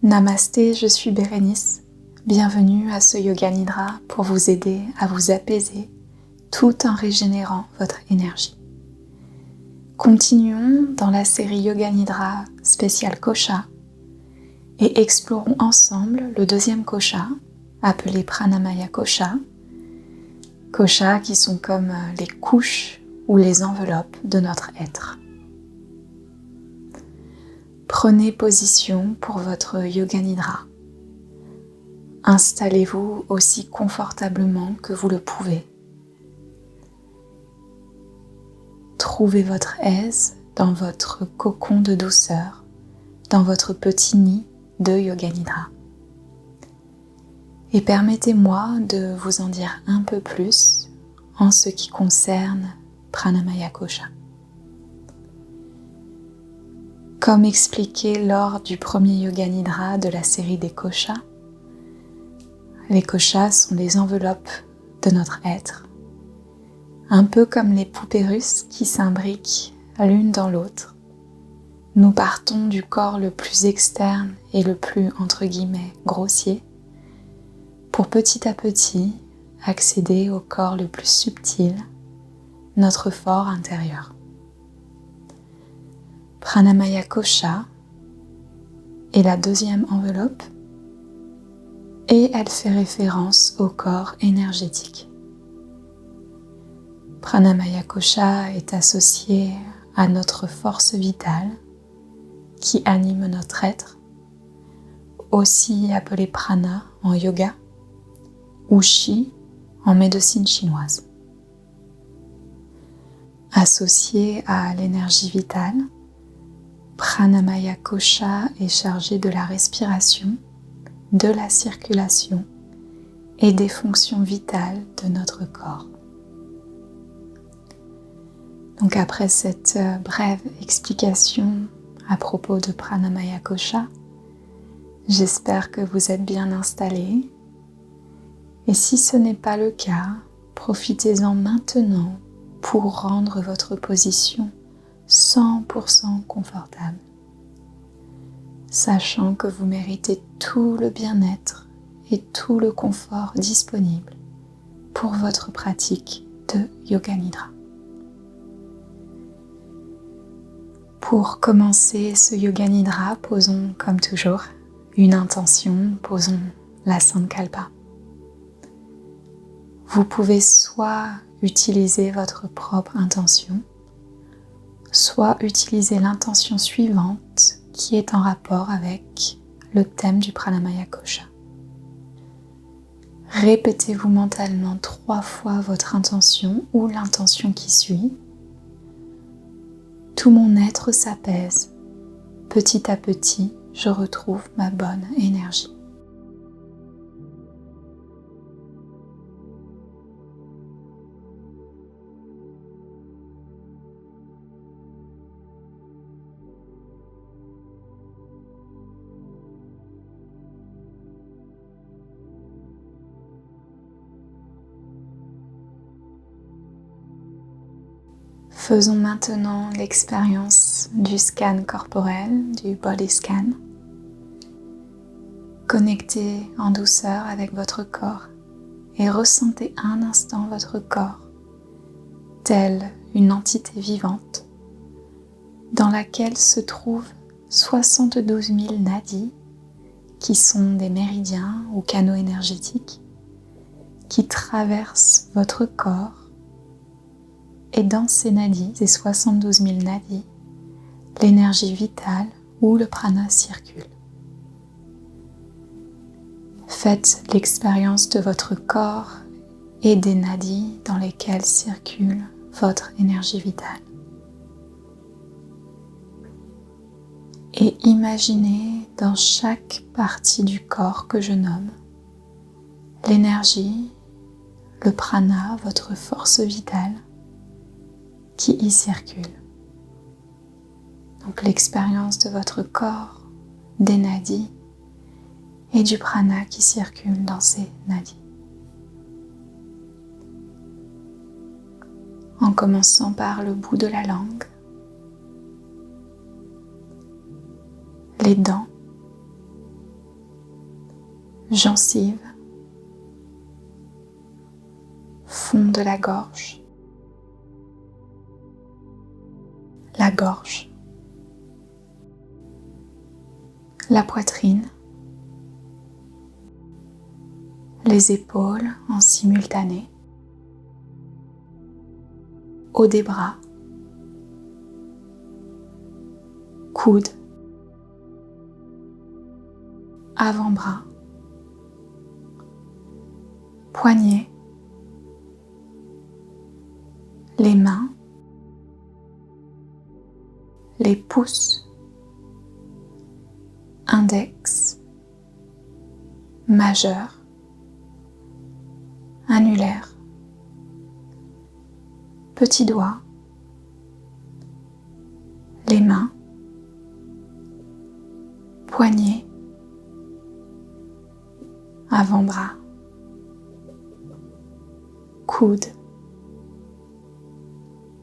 Namasté, je suis Bérénice. Bienvenue à ce Yoga Nidra pour vous aider à vous apaiser tout en régénérant votre énergie. Continuons dans la série Yoga Nidra spéciale Kosha et explorons ensemble le deuxième Kosha appelé Pranamaya Kosha. Kosha qui sont comme les couches ou les enveloppes de notre être. Prenez position pour votre Yoga Nidra. Installez-vous aussi confortablement que vous le pouvez. Trouvez votre aise dans votre cocon de douceur, dans votre petit nid de Yoga Nidra. Et permettez-moi de vous en dire un peu plus en ce qui concerne Pranamaya Kosha. Comme expliqué lors du premier Yoga Nidra de la série des Koshas, les koshas sont les enveloppes de notre être, un peu comme les poupées russes qui s'imbriquent l'une dans l'autre. Nous partons du corps le plus externe et le plus, entre guillemets, grossier, pour petit à petit accéder au corps le plus subtil, notre fort intérieur. Pranamaya Kosha est la deuxième enveloppe et elle fait référence au corps énergétique. Pranamaya Kosha est associé à notre force vitale qui anime notre être, aussi appelée prana en yoga ou chi en médecine chinoise. Associé à l'énergie vitale, Pranamaya Kosha est chargé de la respiration, de la circulation et des fonctions vitales de notre corps. Donc après cette brève explication à propos de Pranamaya Kosha, j'espère que vous êtes bien installés. Et si ce n'est pas le cas, profitez-en maintenant pour rendre votre position 100% confortable, sachant que vous méritez tout le bien-être et tout le confort disponible pour votre pratique de Yoga Nidra. Pour commencer ce Yoga Nidra, posons comme toujours une intention, posons la Sankalpa. Vous pouvez soit utiliser votre propre intention, soit utiliser l'intention suivante qui est en rapport avec le thème du Pranamaya Kosha. Répétez-vous mentalement 3 fois votre intention ou l'intention qui suit. Tout mon être s'apaise. Petit à petit, je retrouve ma bonne énergie. Faisons maintenant l'expérience du scan corporel, du body scan. Connectez en douceur avec votre corps et ressentez un instant votre corps tel une entité vivante dans laquelle se trouvent 72 000 nadis qui sont des méridiens ou canaux énergétiques qui traversent votre corps. Et dans ces nadis, ces 72 000 nadis, l'énergie vitale ou le prana circule. Faites l'expérience de votre corps et des nadis dans lesquels circule votre énergie vitale. Et imaginez dans chaque partie du corps que je nomme l'énergie, le prana, votre force vitale qui y circule. Donc l'expérience de votre corps, des nadis et du prana qui circule dans ces nadis. En commençant par le bout de la langue, les dents, gencives, fond de la gorge, la poitrine, les épaules en simultané, haut des bras, coudes, avant-bras, poignets, les mains, les pouces, index, majeur, annulaire, petit doigt, les mains, poignets, avant-bras, coudes,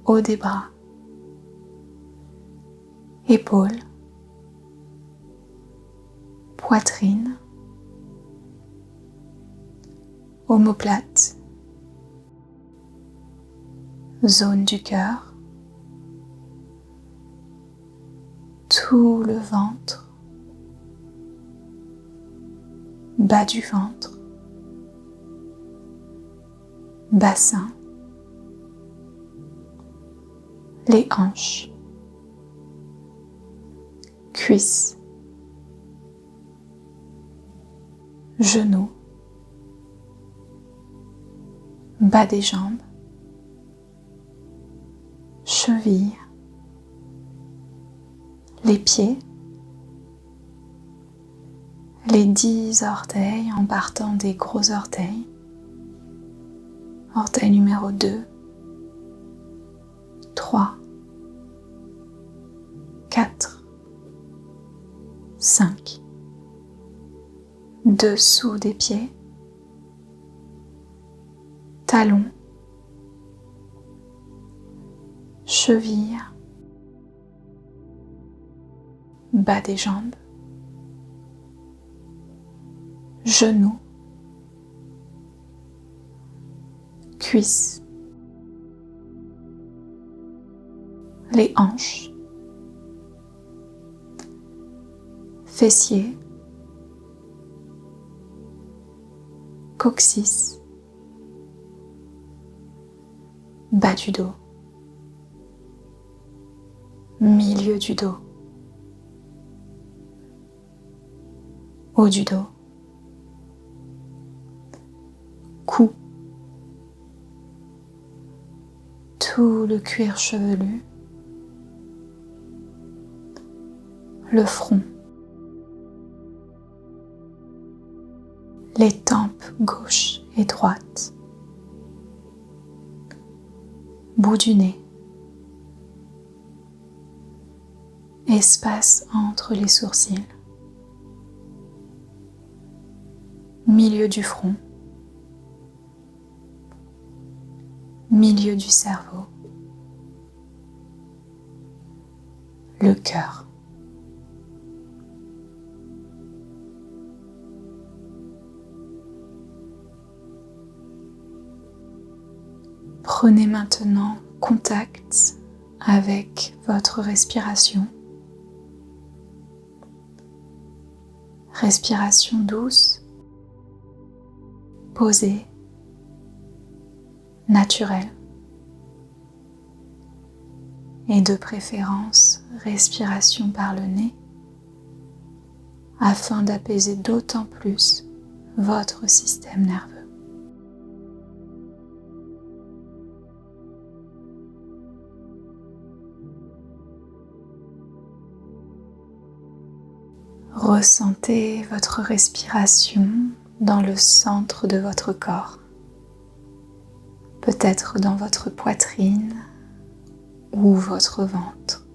haut des bras, épaules, poitrine, omoplate, zone du cœur, tout le ventre, bas du ventre, bassin, les hanches, cuisses, genoux, bas des jambes, chevilles, les pieds, les 10 orteils en partant des gros orteils, orteil numéro 2, 3, 4, 5, dessous des pieds, talons, chevilles, bas des jambes, genoux, cuisses, les hanches, fessiers, coccyx, bas du dos, milieu du dos, haut du dos, cou, tout le cuir chevelu, le front, les tempes gauche et droite, bout du nez, espace entre les sourcils, milieu du front, milieu du cerveau, le cœur. Prenez maintenant contact avec votre respiration. Respiration douce, posée, naturelle. Et de préférence, respiration par le nez afin d'apaiser d'autant plus votre système nerveux. Ressentez votre respiration dans le centre de votre corps, peut-être dans votre poitrine ou votre ventre,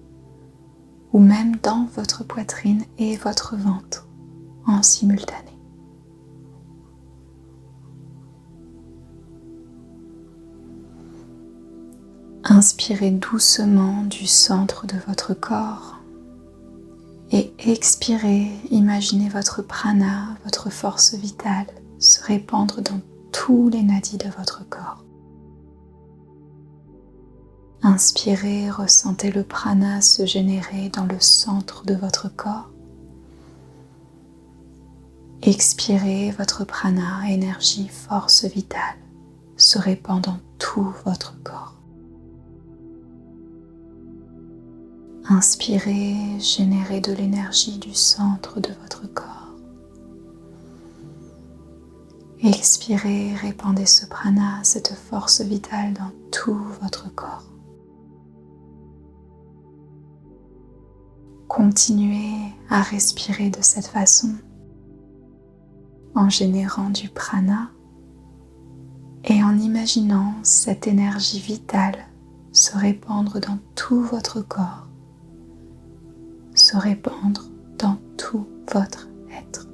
ou même dans votre poitrine et votre ventre en simultané. Inspirez doucement du centre de votre corps Et expirez, imaginez votre prana, votre force vitale, se répandre dans tous les nadis de votre corps. Inspirez, ressentez le prana se générer dans le centre de votre corps. Expirez, votre prana, énergie, force vitale, se répand dans tout votre corps. Inspirez, générez de l'énergie du centre de votre corps. Expirez, répandez ce prana, cette force vitale dans tout votre corps. Continuez à respirer de cette façon en générant du prana et en imaginant cette énergie vitale se répandre dans tout votre corps, se répandre dans tout votre être.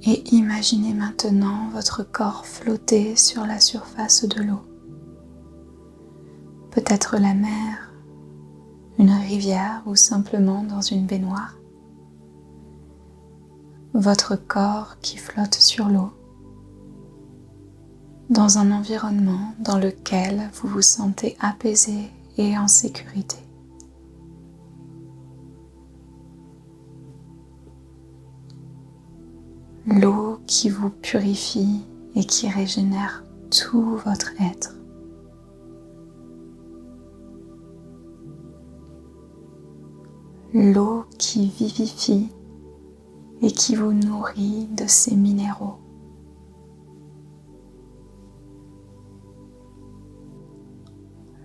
Et imaginez maintenant votre corps flotter sur la surface de l'eau. Peut-être la mer, une rivière ou simplement dans une baignoire. Votre corps qui flotte sur l'eau, dans un environnement dans lequel vous vous sentez apaisé et en sécurité. L'eau qui vous purifie et qui régénère tout votre être. L'eau qui vivifie et qui vous nourrit de ses minéraux.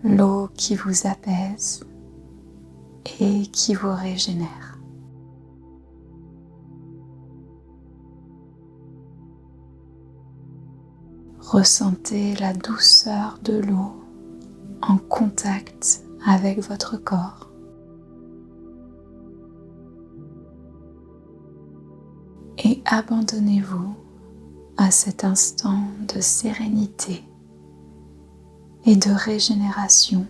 L'eau qui vous apaise et qui vous régénère. Ressentez la douceur de l'eau en contact avec votre corps. Et abandonnez-vous à cet instant de sérénité et de régénération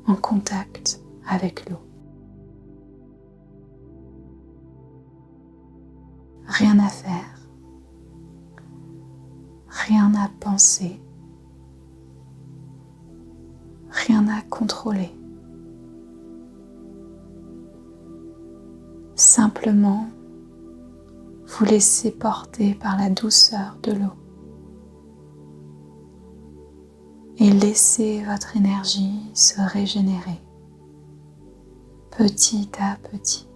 en contact avec l'eau. Rien à faire, rien à penser, rien à contrôler. Simplement, vous laissez porter par la douceur de l'eau et laissez votre énergie se régénérer petit à petit.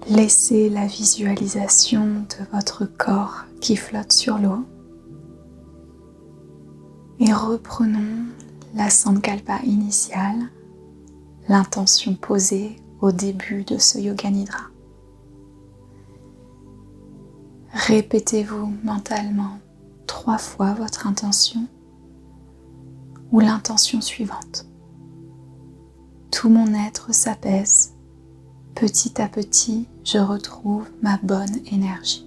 Laissez la visualisation de votre corps qui flotte sur l'eau et reprenons la Sankalpa initiale, l'intention posée au début de ce Yoga Nidra. Répétez-vous mentalement 3 fois votre intention ou l'intention suivante. Tout mon être s'apaise. Petit à petit, je retrouve ma bonne énergie.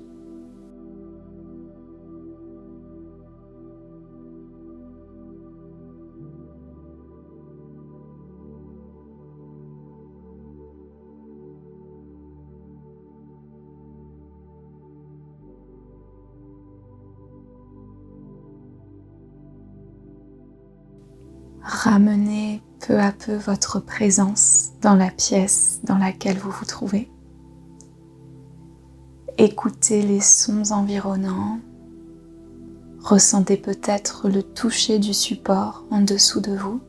Ramenez peu à peu votre présence dans la pièce dans laquelle vous vous trouvez. Écoutez les sons environnants. Ressentez peut-être le toucher du support en dessous de vous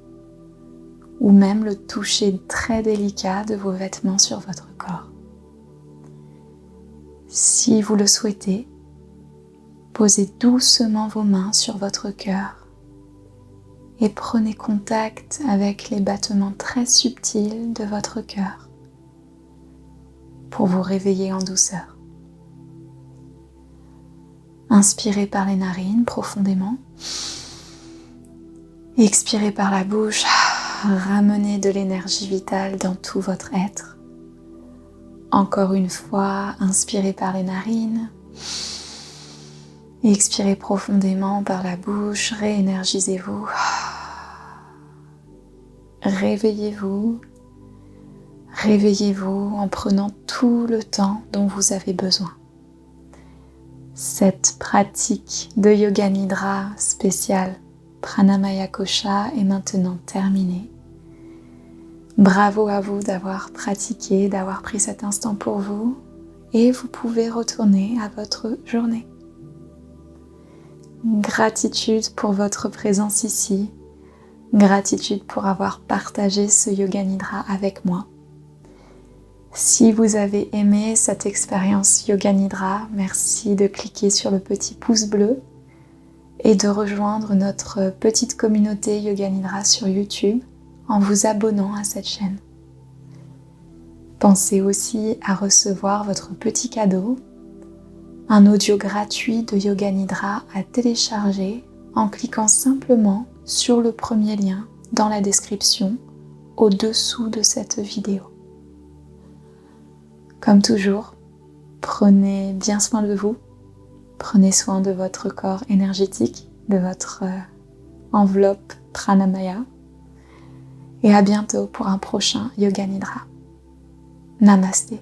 ou même le toucher très délicat de vos vêtements sur votre corps. Si vous le souhaitez, posez doucement vos mains sur votre cœur et prenez contact avec les battements très subtils de votre cœur pour vous réveiller en douceur. Inspirez par les narines profondément. Expirez par la bouche. Ramenez de l'énergie vitale dans tout votre être. Encore une fois, inspirez par les narines. Expirez profondément par la bouche. Réénergisez-vous. Réveillez-vous. Réveillez-vous en prenant tout le temps dont vous avez besoin. Cette pratique de Yoga Nidra spéciale Pranamaya Kosha est maintenant terminée. Bravo à vous d'avoir pratiqué, d'avoir pris cet instant pour vous et vous pouvez retourner à votre journée. Gratitude pour votre présence ici. Gratitude pour avoir partagé ce Yoga Nidra avec moi. Si vous avez aimé cette expérience Yoga Nidra, merci de cliquer sur le petit pouce bleu et de rejoindre notre petite communauté Yoga Nidra sur YouTube en vous abonnant à cette chaîne. Pensez aussi à recevoir votre petit cadeau, un audio gratuit de Yoga Nidra à télécharger en cliquant simplement sur le premier lien dans la description au-dessous de cette vidéo. Comme toujours, prenez bien soin de vous, prenez soin de votre corps énergétique, de votre enveloppe Pranamaya et à bientôt pour un prochain Yoga Nidra. Namasté.